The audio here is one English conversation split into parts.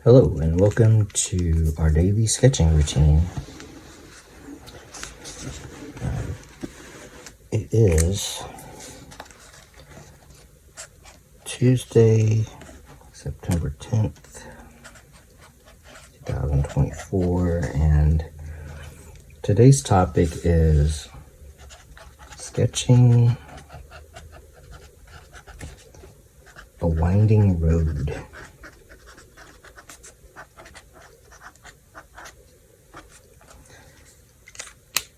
Hello and welcome to our daily sketching routine. It is Tuesday, September 10th, 2024, and today's topic is sketching a winding road.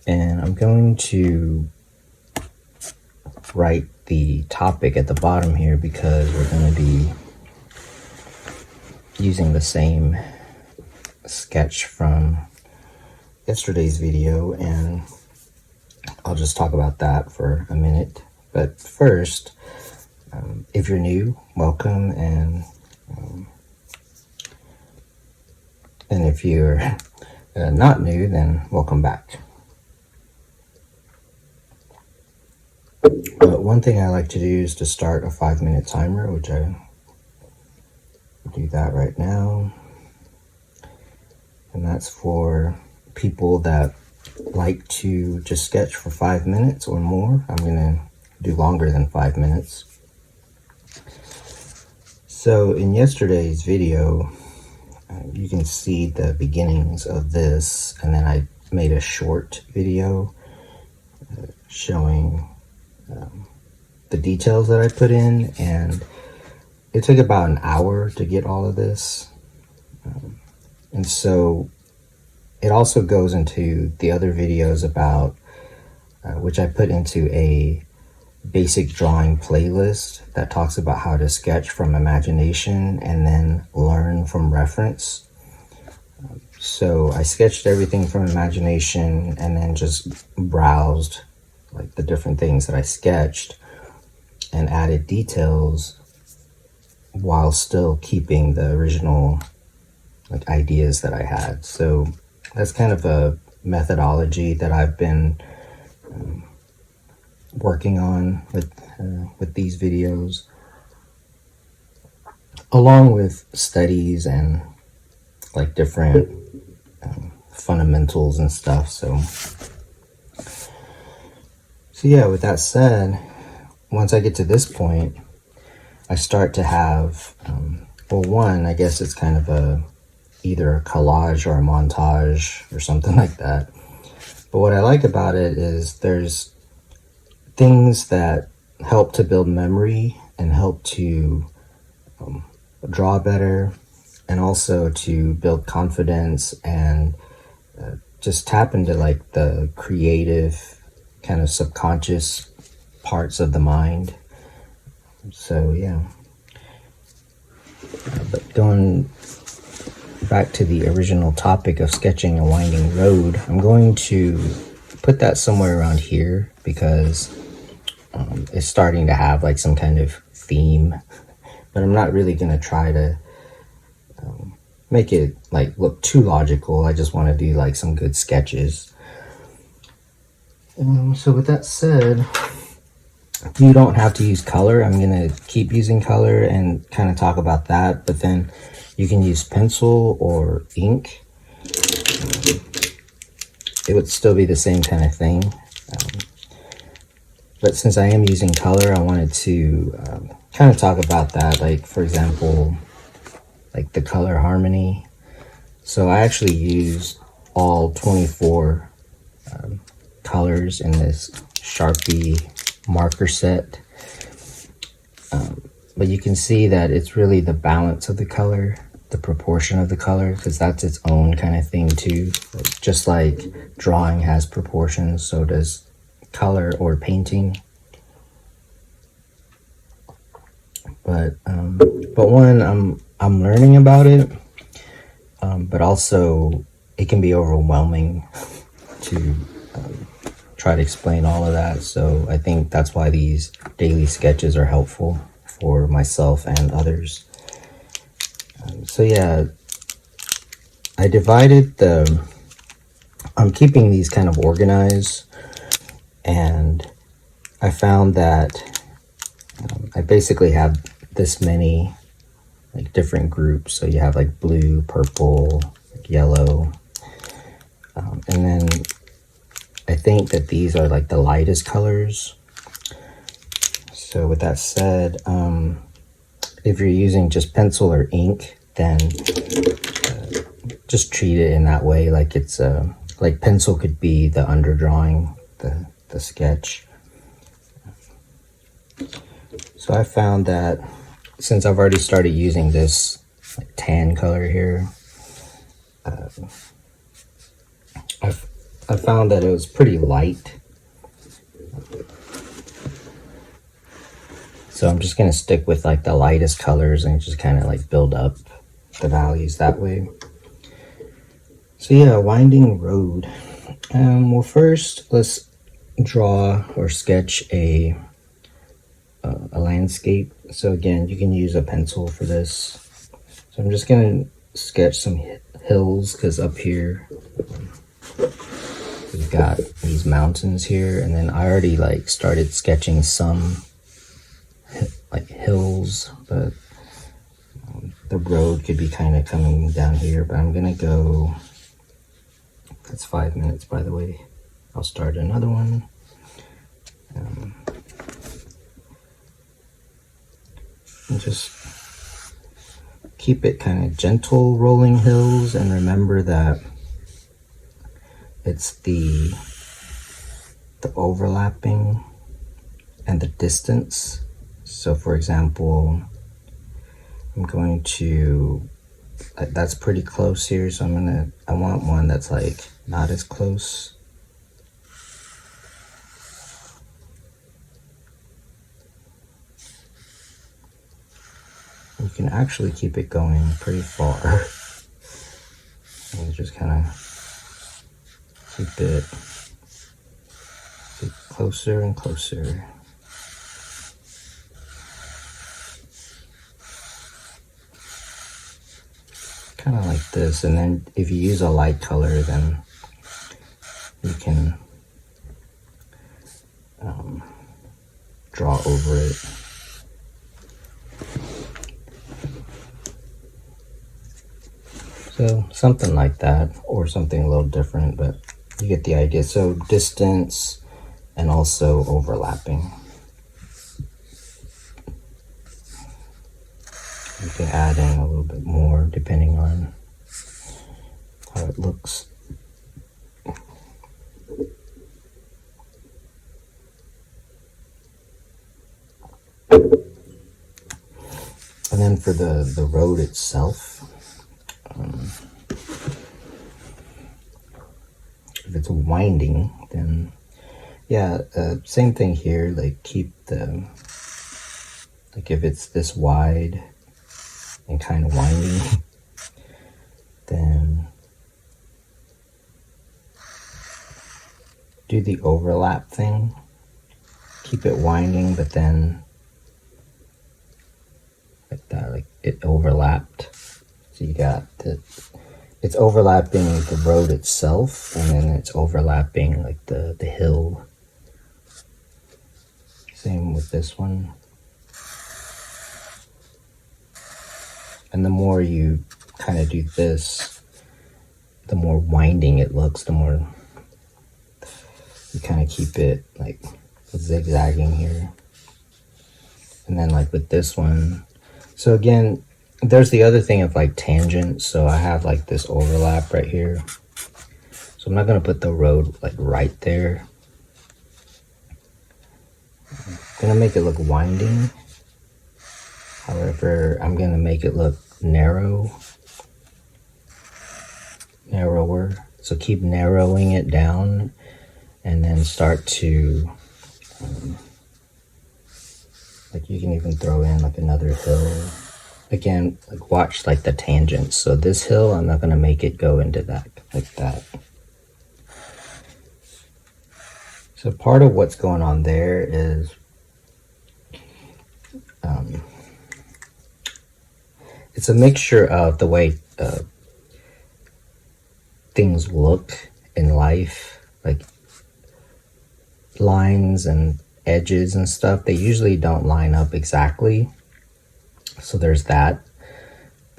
And I'm going to write the topic at the bottom here because we're going to be using the same sketch from yesterday's video, and I'll just talk about that for a minute. But first, if you're new, welcome, and if you're not new, then welcome back. But one thing I like to do is to start a 5-minute timer, which I will do that right now. And that's for people that like to just sketch for 5 minutes or more. I'm going to do longer than 5 minutes. So in yesterday's video, you can see the beginnings of this, and then I made a short video showing the details that I put in, and it took about an hour to get all of this. And so it also goes into the other videos about which I put into a basic drawing playlist that talks about how to sketch from imagination and then learn from reference. So I sketched everything from imagination and then just browsed like the different things that I sketched and added details while still keeping the original like ideas that I had. So that's kind of a methodology that I've been working on with these videos, along with studies and like different fundamentals and stuff. So yeah, with that said, once I get to this point, I start to have, well, one, I guess it's kind of either a collage or a montage or something like that. But what I like about it is there's things that help to build memory and help to draw better, and also to build confidence and just tap into like the creative kind of subconscious parts of the mind. So yeah, but going back to the original topic of sketching a winding road, I'm going to put that somewhere around here because it's starting to have like some kind of theme, but I'm not really going to try to make it like look too logical. I just want to do like some good sketches. So with that said, you don't have to use color. I'm going to keep using color and kind of talk about that, but then you can use pencil or ink. It would still be the same kind of thing. But since I am using color, I wanted to kind of talk about that. Like, for example, like the color harmony. So I actually used all 24 colors in this Sharpie marker set. But you can see that it's really the balance of the color, the proportion of the color, because that's its own kind of thing too. Just like drawing has proportions, so does color or painting. But one, I'm learning about it, but also it can be overwhelming to try to explain all of that. So I think that's why these daily sketches are helpful for myself and others. So yeah, I divided I'm keeping these kind of organized, and I found that I basically have this many like different groups. So you have like blue, purple, like yellow, and then I think that these are like the lightest colors. So with that said, if you're using just pencil or ink, then just treat it in that way, like it's like pencil could be the underdrawing, the sketch. So I found that since I've already started using this like tan color here, I found that it was pretty light. So I'm just gonna stick with like the lightest colors and just kind of like build up the values that way. So yeah, winding road. Well, first let's draw or sketch a landscape. So again, you can use a pencil for this. So I'm just gonna sketch some hills, because up here we've got these mountains here, and then I already like started sketching some like hills, but the road could be kind of coming down here. But I'm gonna go, that's 5 minutes by the way. I'll start another one. And just keep it kind of gentle rolling hills, and remember that it's the overlapping and the distance. So for example, I'm going to, that's pretty close here, so I want one that's like not as close. You can actually keep it going pretty far. And just kind of keep it closer and closer. Kind of like this, and then if you use a light color, then you can draw over it. So something like that, or something a little different, but you get the idea. So distance and also overlapping. You can add in a little bit more depending on how it looks. And then for the road itself, if it's winding, then yeah, same thing here. Like keep the, like if it's this wide and kind of winding, then do the overlap thing. Keep it winding, but then like that, like it overlapped. So you got it's overlapping the road itself, and then it's overlapping like the hill. Same with this one. And the more you kind of do this, the more winding it looks, the more you kind of keep it like zigzagging here. And then like with this one, so again, there's the other thing of like tangents. So I have like this overlap right here. So I'm not going to put the road like right there. I'm going to make it look winding. However, I'm going to make it look narrower. So keep narrowing it down, and then start to, like you can even throw in like another hill. Again, like watch like the tangents. So this hill, I'm not going to make it go into that, like that. So part of what's going on there is it's a mixture of the way things look in life, like lines and edges and stuff. They usually don't line up exactly. So there's that.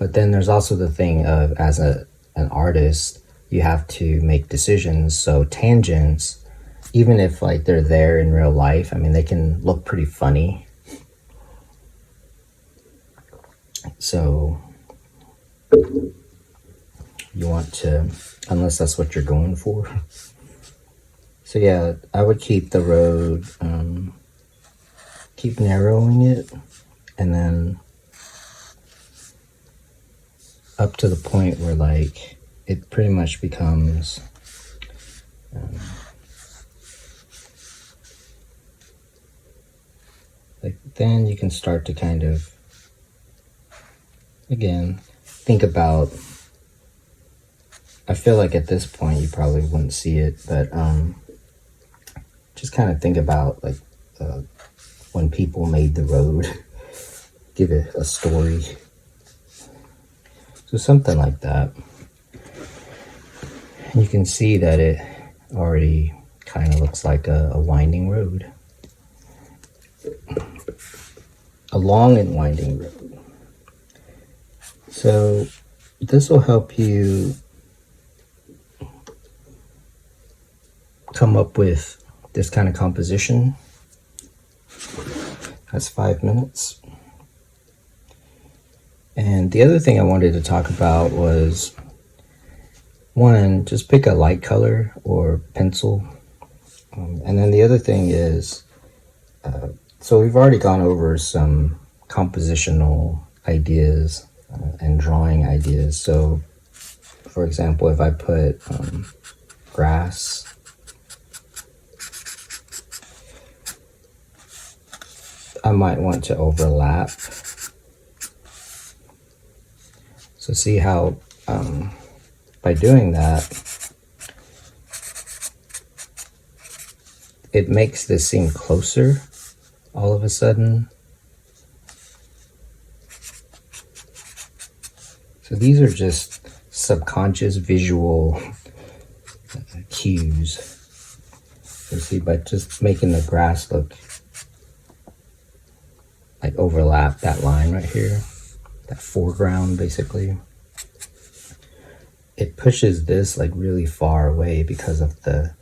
But then there's also the thing of, as an artist, you have to make decisions. So tangents, even if like they're there in real life, I mean, they can look pretty funny. So you want to, unless that's what you're going for. So yeah, I would keep the road, keep narrowing it, and then up to the point where like it pretty much becomes like, then you can start to kind of, again, think about, I feel like at this point you probably wouldn't see it, but just kind of think about like when people made the road, give it a story. So something like that. And you can see that it already kind of looks like a winding road. A long and winding road. So this will help you come up with this kind of composition. That's 5 minutes. And the other thing I wanted to talk about was, one, just pick a light color or pencil. And then the other thing is, so we've already gone over some compositional ideas and drawing ideas. So, for example, if I put grass, I might want to overlap. So see how by doing that, it makes this seem closer all of a sudden. So these are just subconscious visual cues. You see, by just making the grass look like overlap that line right here, that foreground basically, it pushes this like really far away because of the,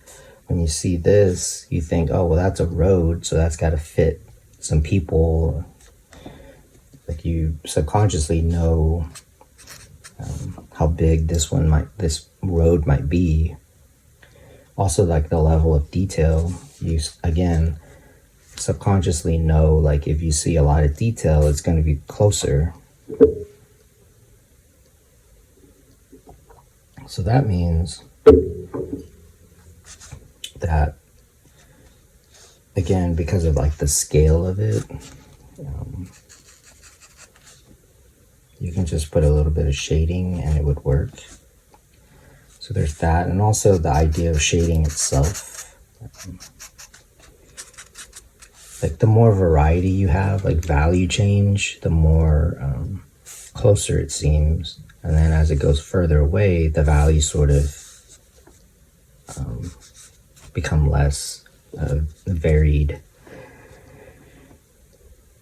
when you see this, you think, oh, well, that's a road, so that's got to fit some people. Like you subconsciously know how big this road might be. Also, like the level of detail, you again subconsciously know, like if you see a lot of detail, it's going to be closer. So that means that, again, because of like the scale of it, you can just put a little bit of shading and it would work. So there's that, and also the idea of shading itself. Like the more variety you have, like value change, the more closer it seems. And then as it goes further away, the values sort of become less varied.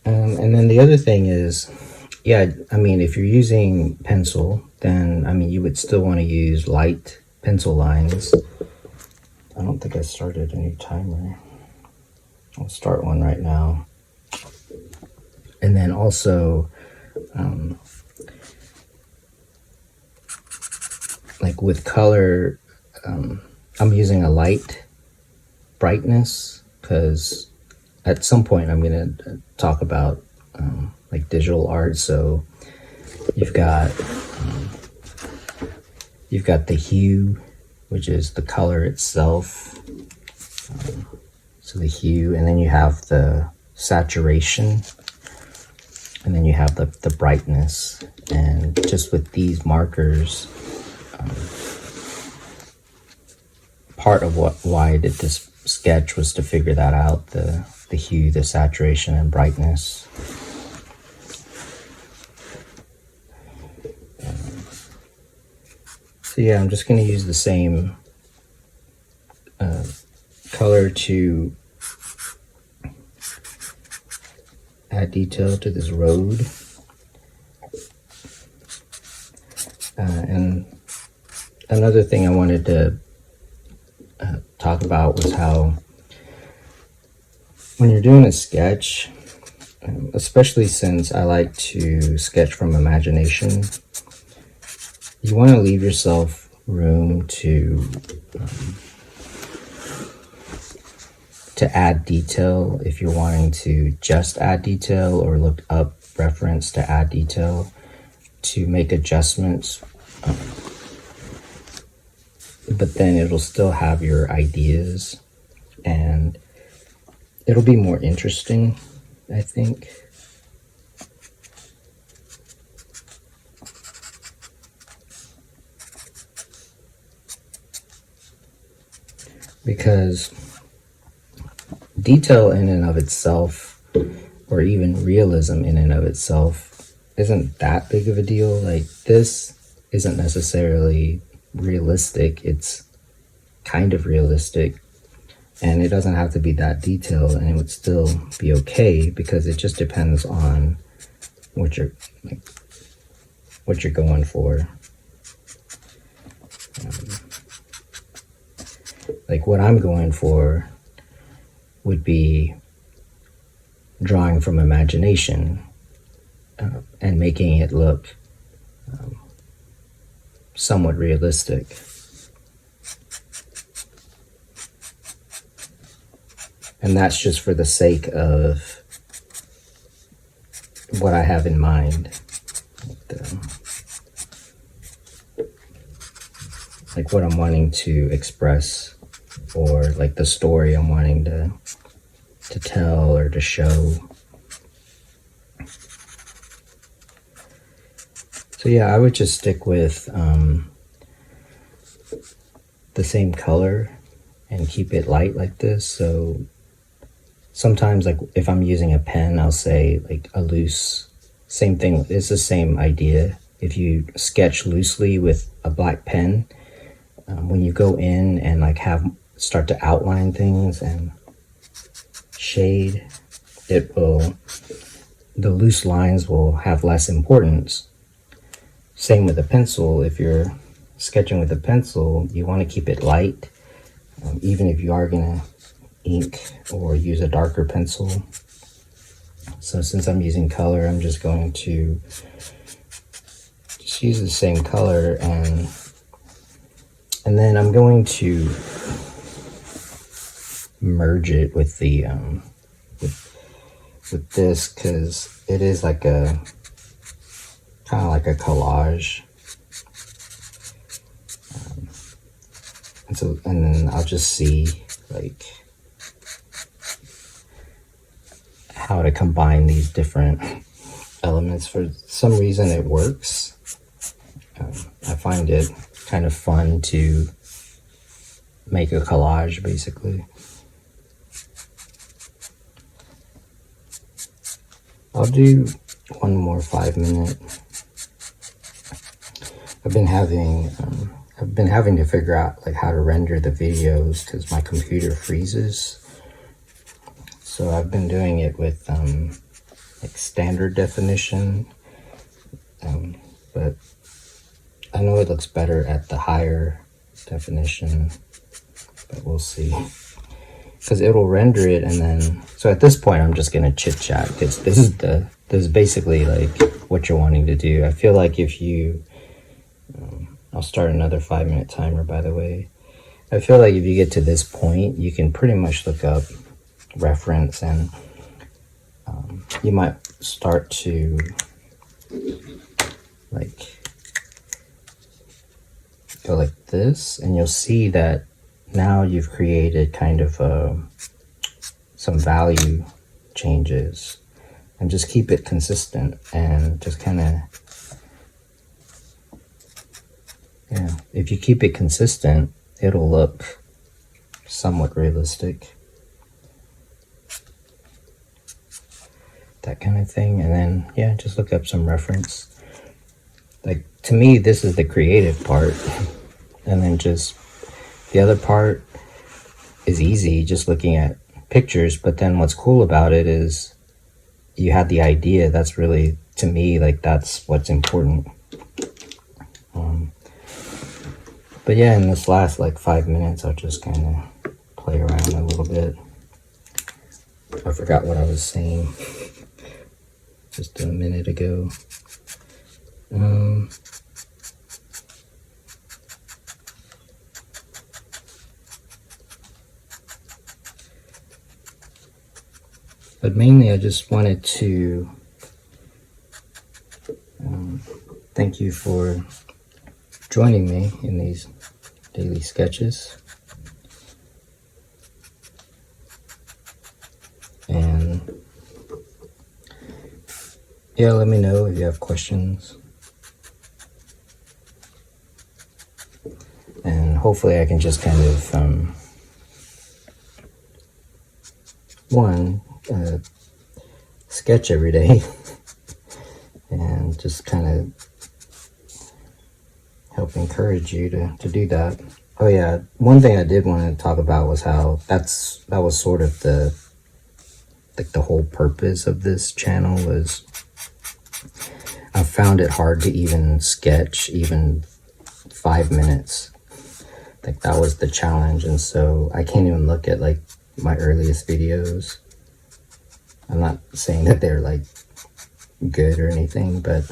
And then the other thing is, yeah, I mean, if you're using pencil, then, I mean, you would still want to use light pencil lines. I don't think I started a new timer. I'll start one right now. And then also, like with color, I'm using a light brightness because at some point I'm going to talk about like digital art. So you've got the hue, which is the color itself. So the hue, and then you have the saturation, and then you have the brightness. And just with these markers, part of why I did this sketch was to figure that out, the hue, the saturation, and brightness. So yeah, I'm just going to use the same color to add detail to this road. And another thing I wanted to talk about was how when you're doing a sketch, especially since I like to sketch from imagination, you want to leave yourself room to add detail if you're wanting to just add detail, or look up reference to add detail, to make adjustments. But then it'll still have your ideas, and it'll be more interesting, I think. Because detail in and of itself, or even realism in and of itself, isn't that big of a deal. Like, this isn't necessarily realistic, it's kind of realistic, and it doesn't have to be that detailed, and it would still be okay, because it just depends on what you're going for. Like, what I'm going for would be drawing from imagination, and making it look somewhat realistic. And that's just for the sake of what I have in mind. Like what I'm wanting to express, or like the story I'm wanting to tell or to show. So yeah, I would just stick with the same color and keep it light like this. So sometimes, like if I'm using a pen, I'll say like a loose, same thing, it's the same idea. If you sketch loosely with a black pen, when you go in and like start to outline things and shade, the loose lines will have less importance. Same with a pencil. If you're sketching with a pencil, you want to keep it light, even if you are going to ink or use a darker pencil. So since I'm using color, I'm just going to just use the same color, and then I'm going to merge it with the with this, because it is like a kind of like a collage. And then I'll just see like how to combine these different elements. For some reason it works. I find it kind of fun to make a collage, basically. I'll do one more 5-minute. I've been having to figure out like how to render the videos because my computer freezes. So I've been doing it with like standard definition, but I know it looks better at the higher definition, but we'll see. Because it'll render it, and then so at this point I'm just gonna chit chat, because this is basically like what you're wanting to do. I feel like if you I'll start another 5-minute timer, by the way. I feel like if you get to this point, you can pretty much look up reference, and you might start to like go like this, and you'll see that now you've created kind of some value changes, and just keep it consistent, and just kind of, yeah, if you keep it consistent, it'll look somewhat realistic, that kind of thing. And then, yeah, just look up some reference. Like, to me, this is the creative part, and then just the other part is easy, just looking at pictures. But then what's cool about it is you had the idea. That's really, to me, like, that's what's important. But yeah, in this last like 5 minutes, I'll just kind of play around a little bit. I forgot what I was saying just a minute ago. But mainly I just wanted to thank you for joining me in these daily sketches. And yeah, let me know if you have questions. And hopefully I can just kind of, sketch every day and just kind of help encourage you to do that. Oh yeah, one thing I did want to talk about was how that was sort of the whole purpose of this channel was I found it hard to even sketch even 5 minutes. Like that was the challenge, and so I can't even look at like my earliest videos. I'm not saying that they're like good or anything, but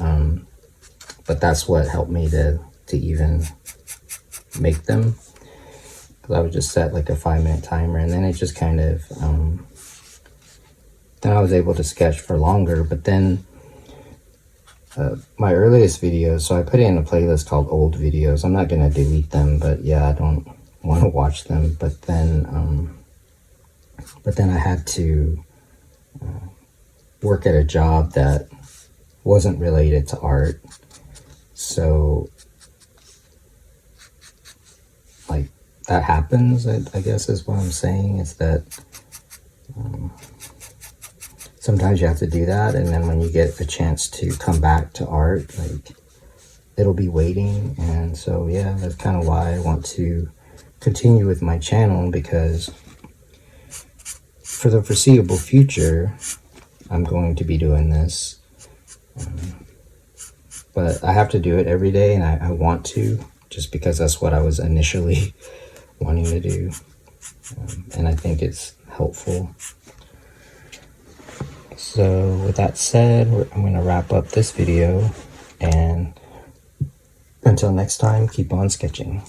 that's what helped me to even make them. Because I would just set like a 5-minute timer, and then it just kind of then I was able to sketch for longer. But then my earliest videos, so I put it in a playlist called old videos. I'm not gonna delete them, but yeah, I don't want to watch them. But then I had to work at a job that wasn't related to art, so like that happens. I guess is what I'm saying, is that sometimes you have to do that, and then when you get a chance to come back to art, like it'll be waiting. And so yeah, that's kind of why I want to continue with my channel, because for the foreseeable future I'm going to be doing this, but I have to do it every day, and I want to, just because that's what I was initially wanting to do, and I think it's helpful. So with that said, I'm going to wrap up this video, and until next time, keep on sketching.